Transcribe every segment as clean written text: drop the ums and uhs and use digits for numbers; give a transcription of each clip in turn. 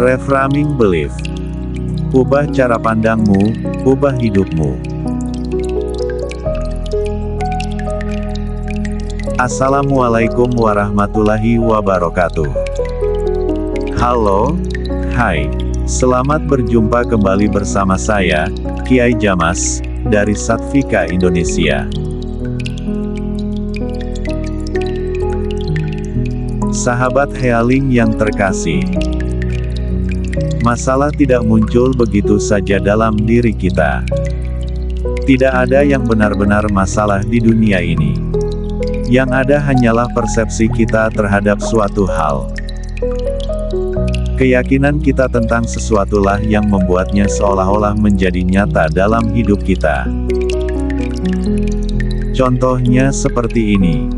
Reframing belief. Ubah cara pandangmu, ubah hidupmu. Assalamualaikum warahmatullahi wabarakatuh. Halo, hai. Selamat berjumpa kembali bersama saya, Kiai Jamas, dari Satvika Indonesia. Sahabat Healing yang terkasih, masalah tidak muncul begitu saja dalam diri kita. Tidak ada yang benar-benar masalah di dunia ini. Yang ada hanyalah persepsi kita terhadap suatu hal. Keyakinan kita tentang sesuatulah yang membuatnya seolah-olah menjadi nyata dalam hidup kita. Contohnya seperti ini.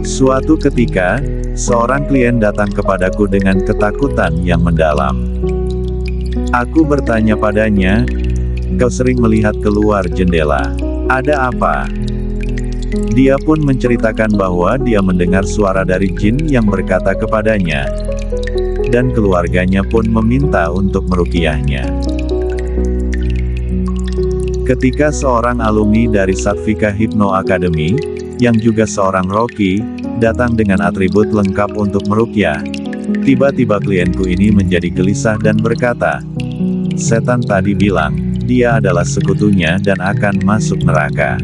Suatu ketika, seorang klien datang kepadaku dengan ketakutan yang mendalam. Aku bertanya padanya, "Kau sering melihat keluar jendela. Ada apa?" Dia pun menceritakan bahwa dia mendengar suara dari jin yang berkata kepadanya, dan keluarganya pun meminta untuk meruqyahnya. Ketika seorang alumni dari Satvika Hypno Academy, yang juga seorang roki, datang dengan atribut lengkap untuk meruqyah, tiba-tiba klienku ini menjadi gelisah dan berkata, "Setan tadi bilang, dia adalah sekutunya dan akan masuk neraka."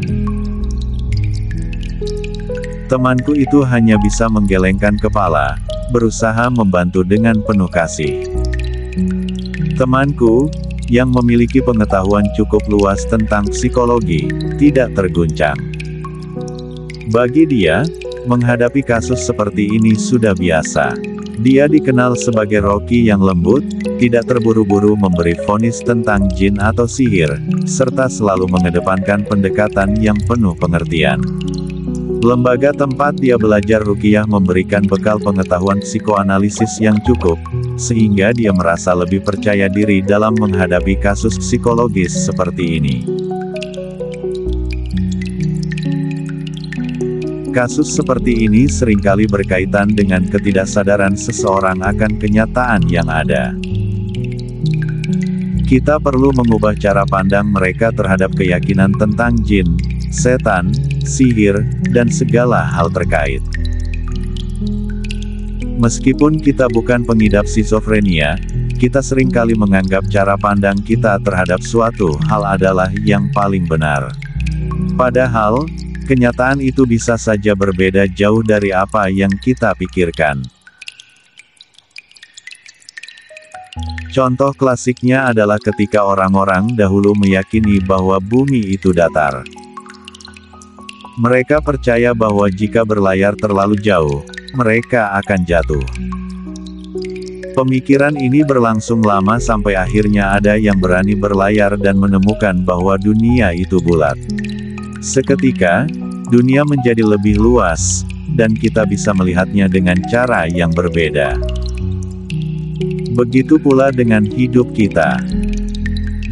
Temanku itu hanya bisa menggelengkan kepala, berusaha membantu dengan penuh kasih. Temanku, yang memiliki pengetahuan cukup luas tentang psikologi, tidak terguncang. Bagi dia, menghadapi kasus seperti ini sudah biasa. Dia dikenal sebagai roki yang lembut, tidak terburu-buru memberi vonis tentang jin atau sihir, serta selalu mengedepankan pendekatan yang penuh pengertian. Lembaga tempat dia belajar ruqyah memberikan bekal pengetahuan psikoanalisis yang cukup, sehingga dia merasa lebih percaya diri dalam menghadapi kasus psikologis seperti ini. Kasus seperti ini seringkali berkaitan dengan ketidaksadaran seseorang akan kenyataan yang ada. Kita perlu mengubah cara pandang mereka terhadap keyakinan tentang jin, setan, sihir, dan segala hal terkait. Meskipun kita bukan pengidap skizofrenia, kita seringkali menganggap cara pandang kita terhadap suatu hal adalah yang paling benar. Padahal, kenyataan itu bisa saja berbeda jauh dari apa yang kita pikirkan. Contoh klasiknya adalah ketika orang-orang dahulu meyakini bahwa bumi itu datar. Mereka percaya bahwa jika berlayar terlalu jauh, mereka akan jatuh. Pemikiran ini berlangsung lama sampai akhirnya ada yang berani berlayar dan menemukan bahwa dunia itu bulat. Seketika, dunia menjadi lebih luas, dan kita bisa melihatnya dengan cara yang berbeda. Begitu pula dengan hidup kita.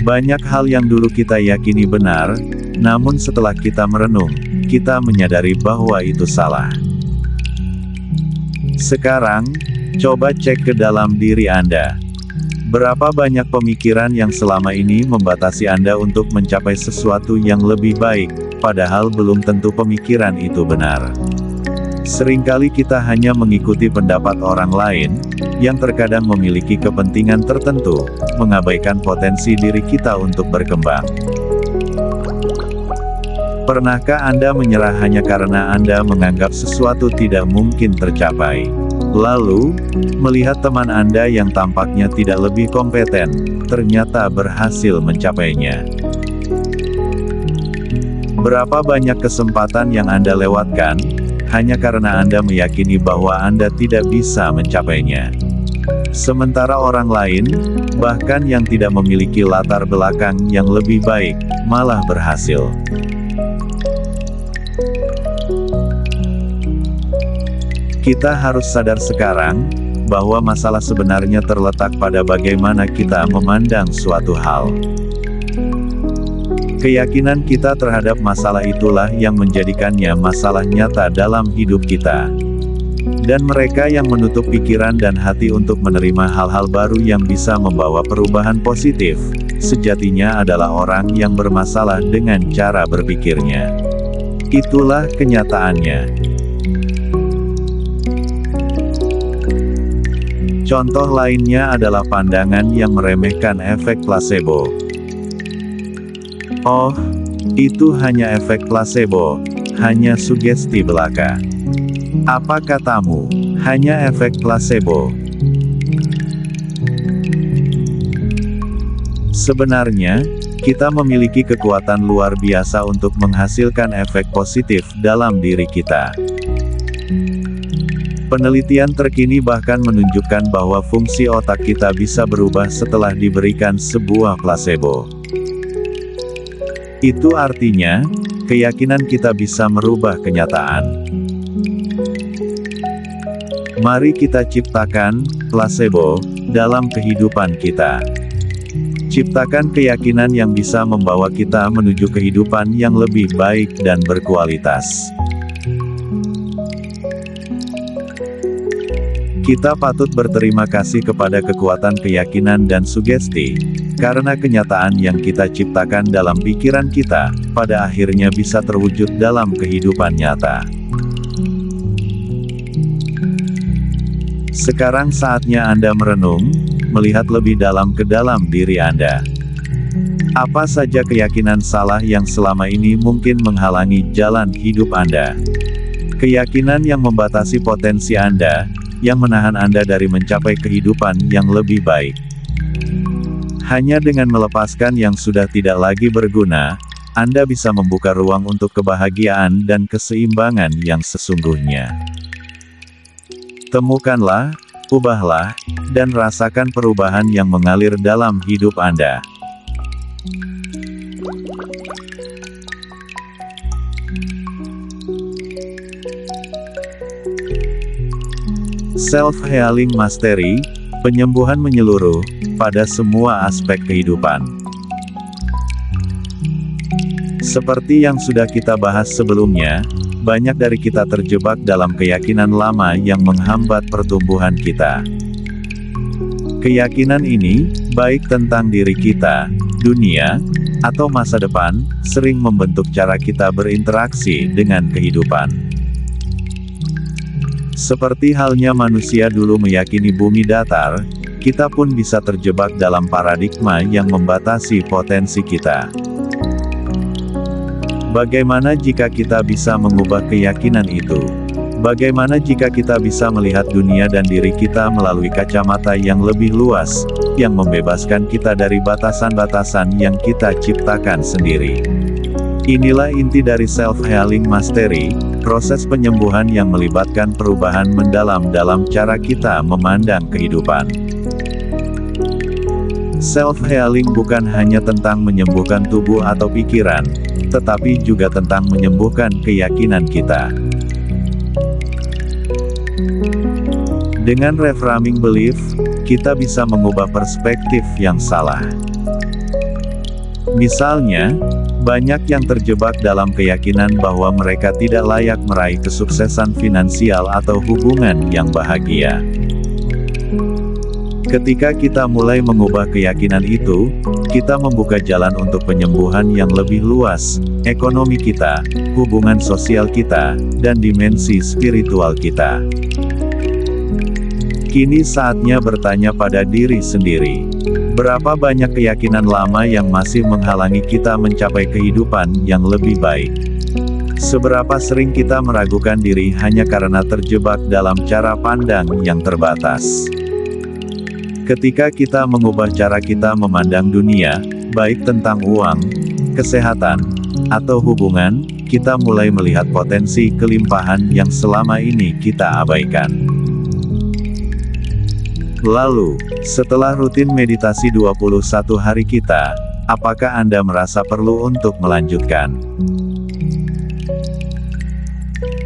Banyak hal yang dulu kita yakini benar, namun setelah kita merenung, kita menyadari bahwa itu salah. Sekarang, coba cek ke dalam diri Anda. Berapa banyak pemikiran yang selama ini membatasi Anda untuk mencapai sesuatu yang lebih baik, padahal belum tentu pemikiran itu benar. Seringkali kita hanya mengikuti pendapat orang lain, yang terkadang memiliki kepentingan tertentu, mengabaikan potensi diri kita untuk berkembang. Pernahkah Anda menyerah hanya karena Anda menganggap sesuatu tidak mungkin tercapai? Lalu, melihat teman Anda yang tampaknya tidak lebih kompeten, ternyata berhasil mencapainya. Berapa banyak kesempatan yang Anda lewatkan, hanya karena Anda meyakini bahwa Anda tidak bisa mencapainya. Sementara orang lain, bahkan yang tidak memiliki latar belakang yang lebih baik, malah berhasil. Kita harus sadar sekarang, bahwa masalah sebenarnya terletak pada bagaimana kita memandang suatu hal. Keyakinan kita terhadap masalah itulah yang menjadikannya masalah nyata dalam hidup kita. Dan mereka yang menutup pikiran dan hati untuk menerima hal-hal baru yang bisa membawa perubahan positif, sejatinya adalah orang yang bermasalah dengan cara berpikirnya. Itulah kenyataannya. Contoh lainnya adalah pandangan yang meremehkan efek placebo. Oh, itu hanya efek placebo, hanya sugesti belaka. Apa katamu? Hanya efek placebo. Sebenarnya, kita memiliki kekuatan luar biasa untuk menghasilkan efek positif dalam diri kita. Penelitian terkini bahkan menunjukkan bahwa fungsi otak kita bisa berubah setelah diberikan sebuah placebo. Itu artinya, keyakinan kita bisa merubah kenyataan. Mari kita ciptakan placebo dalam kehidupan kita. Ciptakan keyakinan yang bisa membawa kita menuju kehidupan yang lebih baik dan berkualitas. Kita patut berterima kasih kepada kekuatan keyakinan dan sugesti, karena kenyataan yang kita ciptakan dalam pikiran kita, pada akhirnya bisa terwujud dalam kehidupan nyata. Sekarang saatnya Anda merenung, melihat lebih dalam ke dalam diri Anda. Apa saja keyakinan salah yang selama ini mungkin menghalangi jalan hidup Anda? Keyakinan yang membatasi potensi Anda, yang menahan Anda dari mencapai kehidupan yang lebih baik. Hanya dengan melepaskan yang sudah tidak lagi berguna, Anda bisa membuka ruang untuk kebahagiaan dan keseimbangan yang sesungguhnya. Temukanlah, ubahlah, dan rasakan perubahan yang mengalir dalam hidup Anda. Self-Healing Mastery, penyembuhan menyeluruh, pada semua aspek kehidupan. Seperti yang sudah kita bahas sebelumnya, banyak dari kita terjebak dalam keyakinan lama yang menghambat pertumbuhan kita. Keyakinan ini, baik tentang diri kita, dunia, atau masa depan, sering membentuk cara kita berinteraksi dengan kehidupan. Seperti halnya manusia dulu meyakini bumi datar, kita pun bisa terjebak dalam paradigma yang membatasi potensi kita. Bagaimana jika kita bisa mengubah keyakinan itu? Bagaimana jika kita bisa melihat dunia dan diri kita melalui kacamata yang lebih luas, yang membebaskan kita dari batasan-batasan yang kita ciptakan sendiri? Inilah inti dari Self-Healing Mastery, proses penyembuhan yang melibatkan perubahan mendalam dalam cara kita memandang kehidupan. Self-healing bukan hanya tentang menyembuhkan tubuh atau pikiran, tetapi juga tentang menyembuhkan keyakinan kita. Dengan reframing belief, kita bisa mengubah perspektif yang salah. Misalnya, banyak yang terjebak dalam keyakinan bahwa mereka tidak layak meraih kesuksesan finansial atau hubungan yang bahagia. Ketika kita mulai mengubah keyakinan itu, kita membuka jalan untuk penyembuhan yang lebih luas, ekonomi kita, hubungan sosial kita, dan dimensi spiritual kita. Kini saatnya bertanya pada diri sendiri. Berapa banyak keyakinan lama yang masih menghalangi kita mencapai kehidupan yang lebih baik? Seberapa sering kita meragukan diri hanya karena terjebak dalam cara pandang yang terbatas? Ketika kita mengubah cara kita memandang dunia, baik tentang uang, kesehatan, atau hubungan, kita mulai melihat potensi kelimpahan yang selama ini kita abaikan. Lalu, setelah rutin meditasi 21 hari kita, apakah Anda merasa perlu untuk melanjutkan?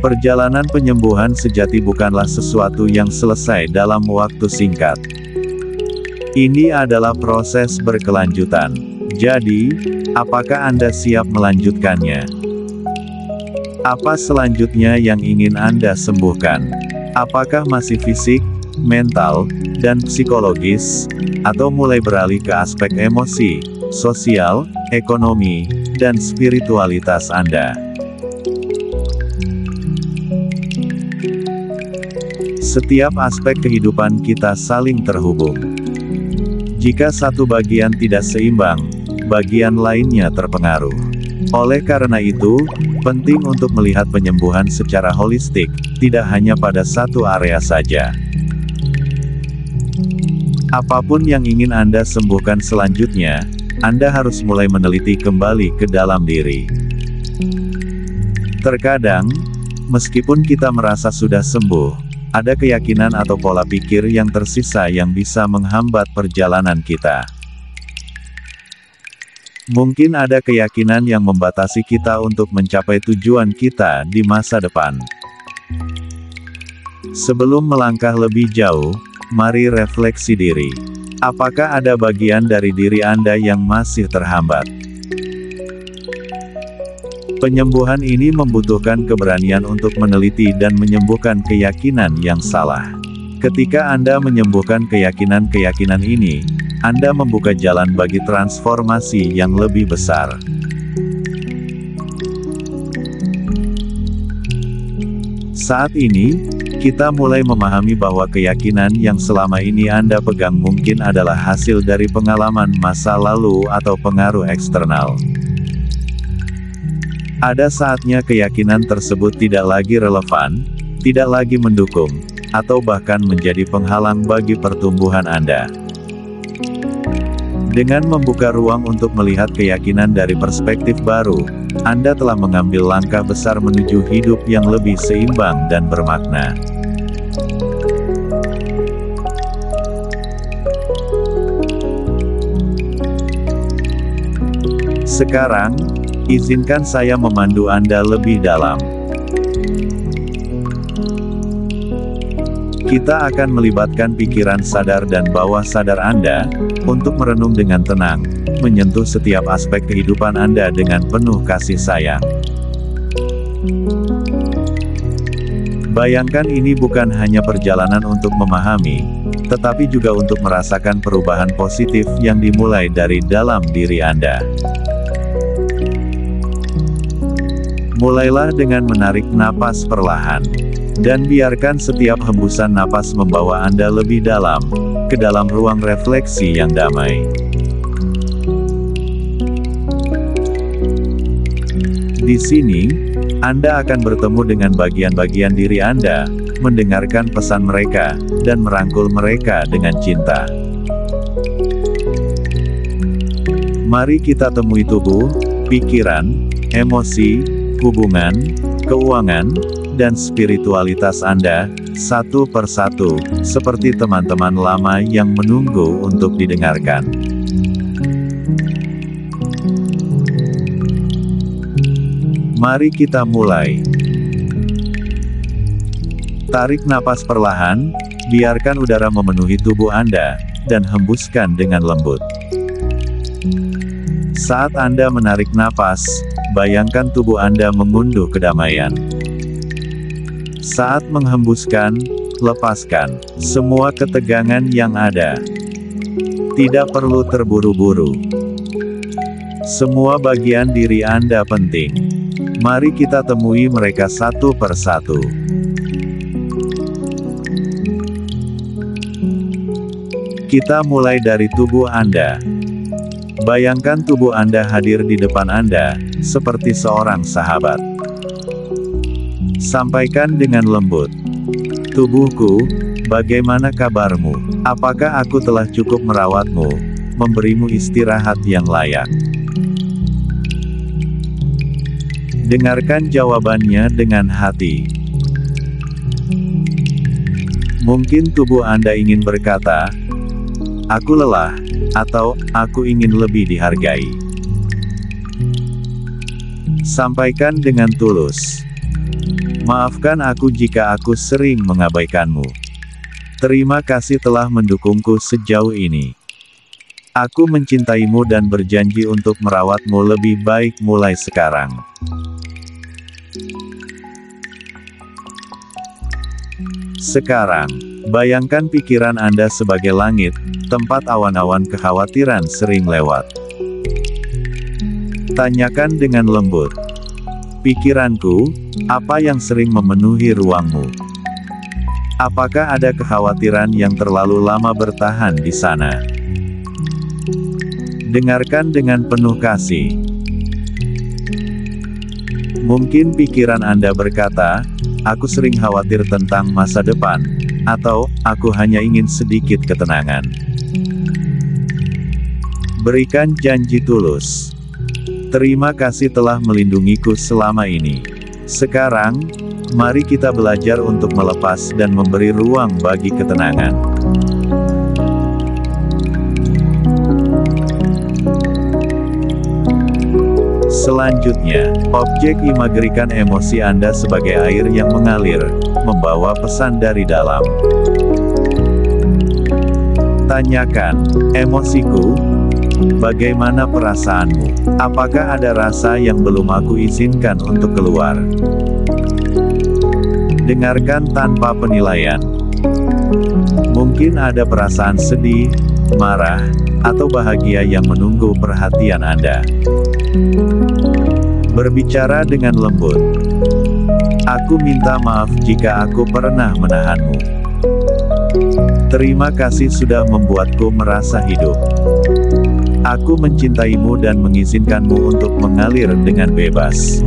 Perjalanan penyembuhan sejati bukanlah sesuatu yang selesai dalam waktu singkat. Ini adalah proses berkelanjutan. Jadi, apakah Anda siap melanjutkannya? Apa selanjutnya yang ingin Anda sembuhkan? Apakah masih fisik, mental, dan psikologis, atau mulai beralih ke aspek emosi, sosial, ekonomi, dan spiritualitas Anda? Setiap aspek kehidupan kita saling terhubung. Jika satu bagian tidak seimbang, bagian lainnya terpengaruh. Oleh karena itu, penting untuk melihat penyembuhan secara holistik, tidak hanya pada satu area saja. Apapun yang ingin Anda sembuhkan selanjutnya, Anda harus mulai meneliti kembali ke dalam diri. Terkadang, meskipun kita merasa sudah sembuh, ada keyakinan atau pola pikir yang tersisa yang bisa menghambat perjalanan kita. Mungkin ada keyakinan yang membatasi kita untuk mencapai tujuan kita di masa depan. Sebelum melangkah lebih jauh, mari refleksi diri. Apakah ada bagian dari diri Anda yang masih terhambat? Penyembuhan ini membutuhkan keberanian untuk meneliti dan menyembuhkan keyakinan yang salah. Ketika Anda menyembuhkan keyakinan-keyakinan ini, Anda membuka jalan bagi transformasi yang lebih besar. Saat ini, kita mulai memahami bahwa keyakinan yang selama ini Anda pegang mungkin adalah hasil dari pengalaman masa lalu atau pengaruh eksternal. Ada saatnya keyakinan tersebut tidak lagi relevan, tidak lagi mendukung, atau bahkan menjadi penghalang bagi pertumbuhan Anda. Dengan membuka ruang untuk melihat keyakinan dari perspektif baru, Anda telah mengambil langkah besar menuju hidup yang lebih seimbang dan bermakna. Sekarang, izinkan saya memandu Anda lebih dalam. Kita akan melibatkan pikiran sadar dan bawah sadar Anda, untuk merenung dengan tenang, menyentuh setiap aspek kehidupan Anda dengan penuh kasih sayang. Bayangkan ini bukan hanya perjalanan untuk memahami, tetapi juga untuk merasakan perubahan positif yang dimulai dari dalam diri Anda. Mulailah dengan menarik napas perlahan. Dan biarkan setiap hembusan napas membawa Anda lebih dalam, ke dalam ruang refleksi yang damai. Di sini, Anda akan bertemu dengan bagian-bagian diri Anda, mendengarkan pesan mereka, dan merangkul mereka dengan cinta. Mari kita temui tubuh, pikiran, emosi, hubungan, keuangan, dan spiritualitas Anda, satu persatu, seperti teman-teman lama yang menunggu untuk didengarkan. Mari kita mulai. Tarik napas perlahan, biarkan udara memenuhi tubuh Anda, dan hembuskan dengan lembut. Saat Anda menarik napas, bayangkan tubuh Anda mengunduh kedamaian. Saat menghembuskan, lepaskan semua ketegangan yang ada. Tidak perlu terburu-buru. Semua bagian diri Anda penting. Mari kita temui mereka satu persatu. Kita mulai dari tubuh Anda. Bayangkan tubuh Anda hadir di depan Anda, seperti seorang sahabat. Sampaikan dengan lembut. Tubuhku, bagaimana kabarmu? Apakah aku telah cukup merawatmu, memberimu istirahat yang layak? Dengarkan jawabannya dengan hati. Mungkin tubuh Anda ingin berkata, "Aku lelah," atau "Aku ingin lebih dihargai." Sampaikan dengan tulus. Maafkan aku jika aku sering mengabaikanmu. Terima kasih telah mendukungku sejauh ini. Aku mencintaimu dan berjanji untuk merawatmu lebih baik mulai sekarang. Sekarang, bayangkan pikiran Anda sebagai langit, tempat awan-awan kekhawatiran sering lewat. Tanyakan dengan lembut. Pikiranku, apa yang sering memenuhi ruangmu? Apakah ada kekhawatiran yang terlalu lama bertahan di sana? Dengarkan dengan penuh kasih. Mungkin pikiran Anda berkata, aku sering khawatir tentang masa depan, atau, aku hanya ingin sedikit ketenangan. Berikan janji tulus. Terima kasih telah melindungiku selama ini. Sekarang, mari kita belajar untuk melepas dan memberi ruang bagi ketenangan. Selanjutnya, objek imagerikan emosi Anda sebagai air yang mengalir, membawa pesan dari dalam. Tanyakan, emosiku, bagaimana perasaanmu? Apakah ada rasa yang belum aku izinkan untuk keluar? Dengarkan tanpa penilaian. Mungkin ada perasaan sedih, marah, atau bahagia yang menunggu perhatian Anda. Berbicara dengan lembut. Aku minta maaf jika aku pernah menahanmu. Terima kasih sudah membuatku merasa hidup. Aku mencintaimu dan mengizinkanmu untuk mengalir dengan bebas.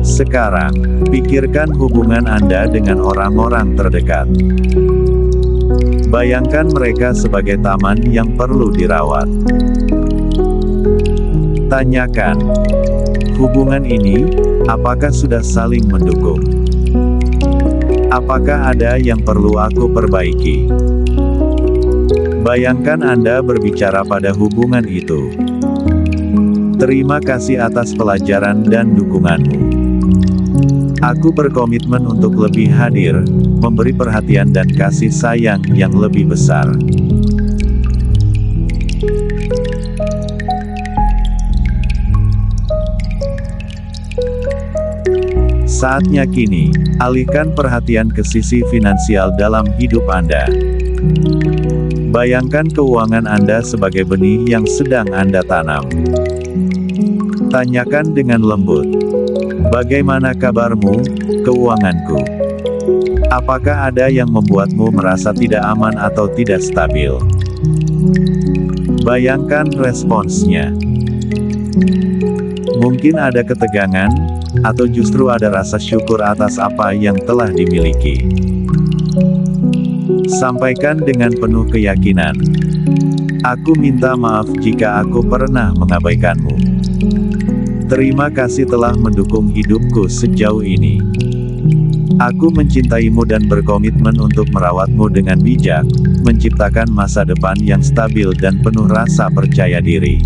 Sekarang, pikirkan hubungan Anda dengan orang-orang terdekat. Bayangkan mereka sebagai taman yang perlu dirawat. Tanyakan, hubungan ini, apakah sudah saling mendukung? Apakah ada yang perlu aku perbaiki? Bayangkan Anda berbicara pada hubungan itu. Terima kasih atas pelajaran dan dukunganmu. Aku berkomitmen untuk lebih hadir, memberi perhatian dan kasih sayang yang lebih besar. Saatnya kini, alihkan perhatian ke sisi finansial dalam hidup Anda. Bayangkan keuangan Anda sebagai benih yang sedang Anda tanam. Tanyakan dengan lembut. Bagaimana kabarmu, keuanganku? Apakah ada yang membuatmu merasa tidak aman atau tidak stabil? Bayangkan responsnya. Mungkin ada ketegangan, atau justru ada rasa syukur atas apa yang telah dimiliki. Sampaikan dengan penuh keyakinan. Aku minta maaf jika aku pernah mengabaikanmu. Terima kasih telah mendukung hidupku sejauh ini. Aku mencintaimu dan berkomitmen untuk merawatmu dengan bijak, menciptakan masa depan yang stabil dan penuh rasa percaya diri.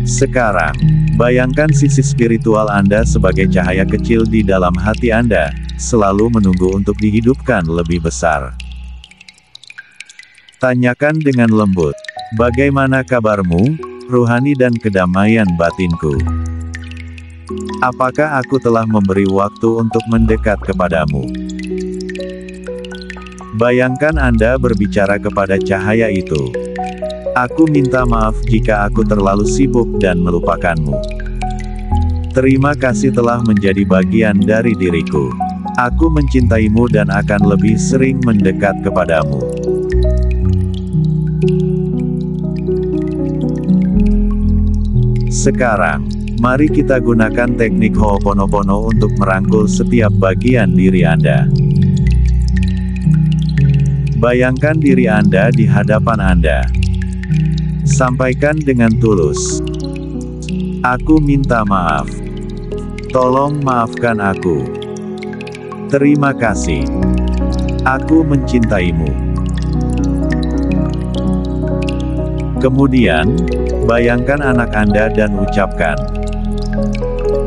Sekarang, bayangkan sisi spiritual Anda sebagai cahaya kecil di dalam hati Anda, selalu menunggu untuk dihidupkan lebih besar. Tanyakan dengan lembut, bagaimana kabarmu, rohani dan kedamaian batinku? Apakah aku telah memberi waktu untuk mendekat kepadamu? Bayangkan Anda berbicara kepada cahaya itu. Aku minta maaf jika aku terlalu sibuk dan melupakanmu. Terima kasih telah menjadi bagian dari diriku. Aku mencintaimu dan akan lebih sering mendekat kepadamu. Sekarang, mari kita gunakan teknik Ho'oponopono untuk merangkul setiap bagian diri Anda. Bayangkan diri Anda di hadapan Anda. Sampaikan dengan tulus. Aku minta maaf. Tolong maafkan aku. Terima kasih. Aku mencintaimu. Kemudian, bayangkan anak Anda dan ucapkan,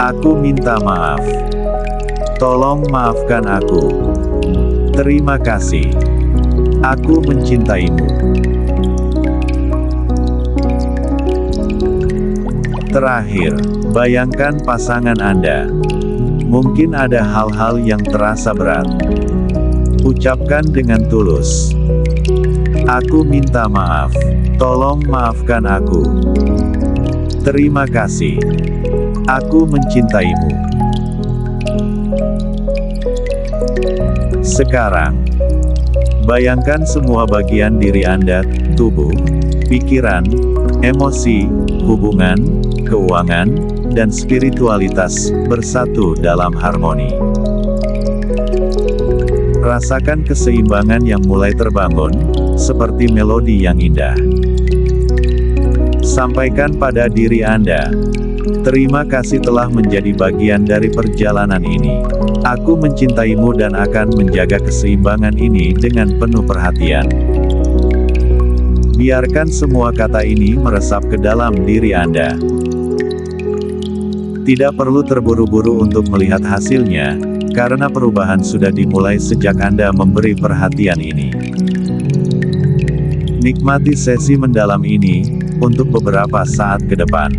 aku minta maaf. Tolong maafkan aku. Terima kasih. Aku mencintaimu. Terakhir, bayangkan pasangan Anda. Mungkin ada hal-hal yang terasa berat. Ucapkan dengan tulus. Aku minta maaf. Tolong maafkan aku. Terima kasih. Aku mencintaimu. Sekarang, bayangkan semua bagian diri Anda, tubuh, pikiran, emosi, hubungan, keuangan, dan spiritualitas, bersatu dalam harmoni. Rasakan keseimbangan yang mulai terbangun, seperti melodi yang indah. Sampaikan pada diri Anda, terima kasih telah menjadi bagian dari perjalanan ini. Aku mencintaimu dan akan menjaga keseimbangan ini dengan penuh perhatian. Biarkan semua kata ini meresap ke dalam diri Anda. Tidak perlu terburu-buru untuk melihat hasilnya, karena perubahan sudah dimulai sejak Anda memberi perhatian ini. Nikmati sesi mendalam ini, untuk beberapa saat ke depan.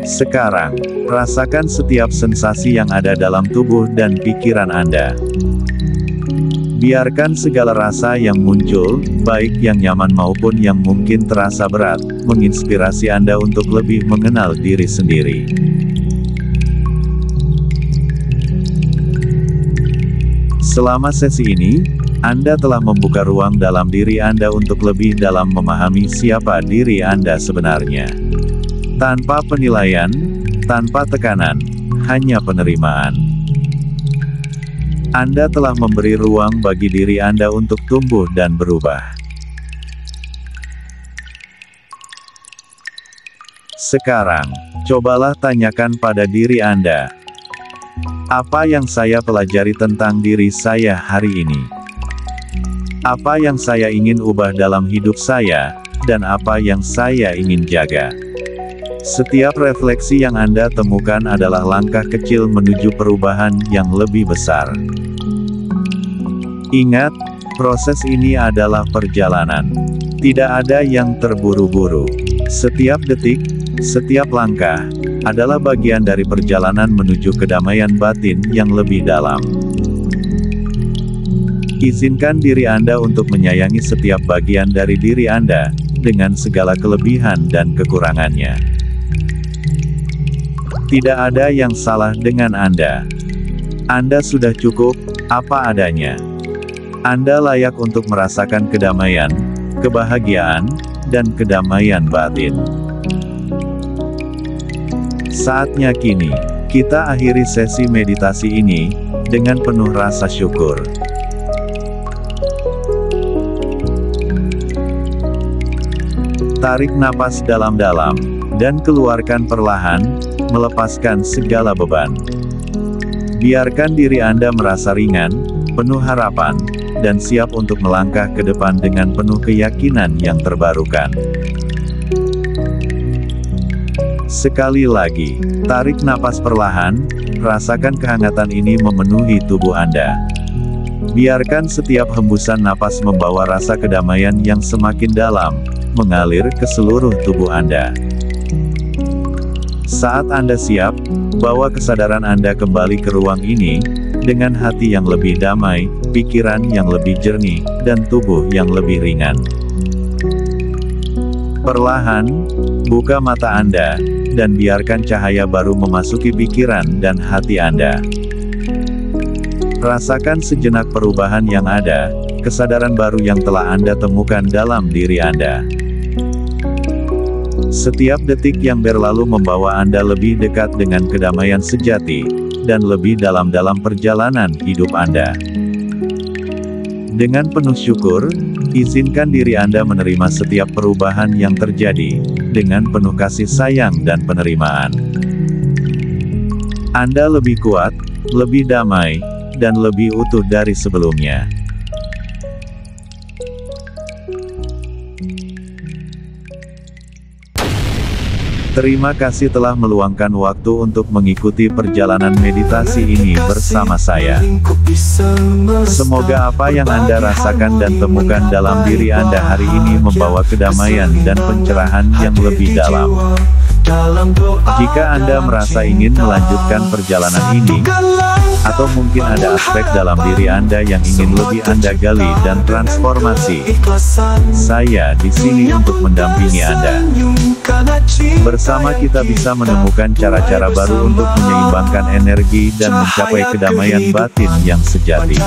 Sekarang, rasakan setiap sensasi yang ada dalam tubuh dan pikiran Anda. Biarkan segala rasa yang muncul, baik yang nyaman maupun yang mungkin terasa berat, menginspirasi Anda untuk lebih mengenal diri sendiri. Selama sesi ini, Anda telah membuka ruang dalam diri Anda untuk lebih dalam memahami siapa diri Anda sebenarnya. Tanpa penilaian, tanpa tekanan, hanya penerimaan. Anda telah memberi ruang bagi diri Anda untuk tumbuh dan berubah. Sekarang, cobalah tanyakan pada diri Anda, apa yang saya pelajari tentang diri saya hari ini? Apa yang saya ingin ubah dalam hidup saya, dan apa yang saya ingin jaga? Setiap refleksi yang Anda temukan adalah langkah kecil menuju perubahan yang lebih besar. Ingat, proses ini adalah perjalanan. Tidak ada yang terburu-buru. Setiap detik, setiap langkah, adalah bagian dari perjalanan menuju kedamaian batin yang lebih dalam. Izinkan diri Anda untuk menyayangi setiap bagian dari diri Anda, dengan segala kelebihan dan kekurangannya. Tidak ada yang salah dengan Anda. Anda sudah cukup, apa adanya. Anda layak untuk merasakan kedamaian, kebahagiaan, dan kedamaian batin. Saatnya kini, kita akhiri sesi meditasi ini, dengan penuh rasa syukur. Tarik napas dalam-dalam, dan keluarkan perlahan, melepaskan segala beban. Biarkan diri Anda merasa ringan, penuh harapan, dan siap untuk melangkah ke depan dengan penuh keyakinan yang terbarukan. Sekali lagi, tarik napas perlahan, rasakan kehangatan ini memenuhi tubuh Anda. Biarkan setiap hembusan napas membawa rasa kedamaian yang semakin dalam, mengalir ke seluruh tubuh Anda. Saat Anda siap, bawa kesadaran Anda kembali ke ruang ini, dengan hati yang lebih damai, pikiran yang lebih jernih, dan tubuh yang lebih ringan. Perlahan, buka mata Anda, dan biarkan cahaya baru memasuki pikiran dan hati Anda. Rasakan sejenak perubahan yang ada, kesadaran baru yang telah Anda temukan dalam diri Anda. Setiap detik yang berlalu membawa Anda lebih dekat dengan kedamaian sejati, dan lebih dalam dalam perjalanan hidup Anda. Dengan penuh syukur, izinkan diri Anda menerima setiap perubahan yang terjadi, dengan penuh kasih sayang dan penerimaan. Anda lebih kuat, lebih damai, dan lebih utuh dari sebelumnya. Terima kasih telah meluangkan waktu untuk mengikuti perjalanan meditasi ini bersama saya. Semoga apa yang Anda rasakan dan temukan dalam diri Anda hari ini membawa kedamaian dan pencerahan yang lebih dalam. Jika Anda merasa ingin melanjutkan perjalanan ini, atau mungkin ada aspek dalam diri Anda yang ingin lebih Anda gali dan transformasi, saya di sini untuk mendampingi Anda. Bersama kita bisa menemukan cara-cara baru untuk menyeimbangkan energi dan mencapai kedamaian batin yang sejati.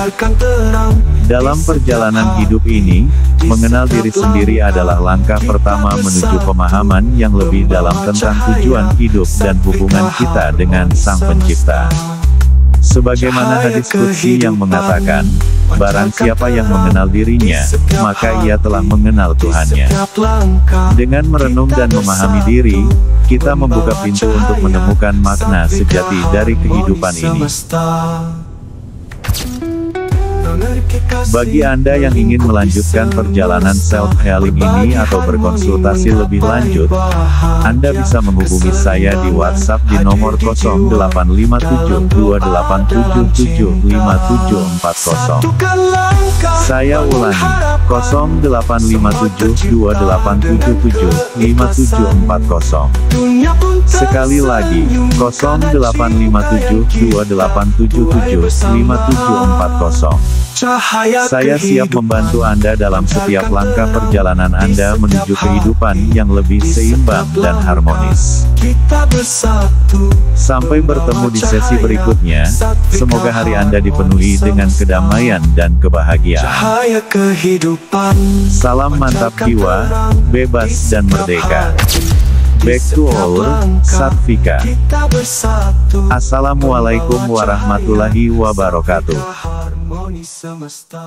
Dalam perjalanan hidup ini, mengenal diri sendiri adalah langkah pertama menuju pemahaman yang lebih dalam tentang tujuan hidup dan hubungan kita dengan Sang Pencipta. Sebagaimana hadis qudsi yang mengatakan, barang siapa yang mengenal dirinya, maka ia telah mengenal Tuhannya. Dengan merenung dan memahami diri, kita membuka pintu untuk menemukan makna sejati dari kehidupan ini. Bagi Anda yang ingin melanjutkan perjalanan self-healing ini atau berkonsultasi lebih lanjut, Anda bisa menghubungi saya di WhatsApp di nomor 085728775740. Saya ulangi, 085728775740. Sekali lagi, 085728775740. Saya siap membantu Anda dalam setiap langkah perjalanan Anda menuju kehidupan yang lebih seimbang dan harmonis. Sampai bertemu di sesi berikutnya, semoga hari Anda dipenuhi dengan kedamaian dan kebahagiaan. Salam mantap jiwa, bebas dan merdeka. Back to our Satvika. Assalamualaikum warahmatullahi wabarakatuh. Harmoni semesta.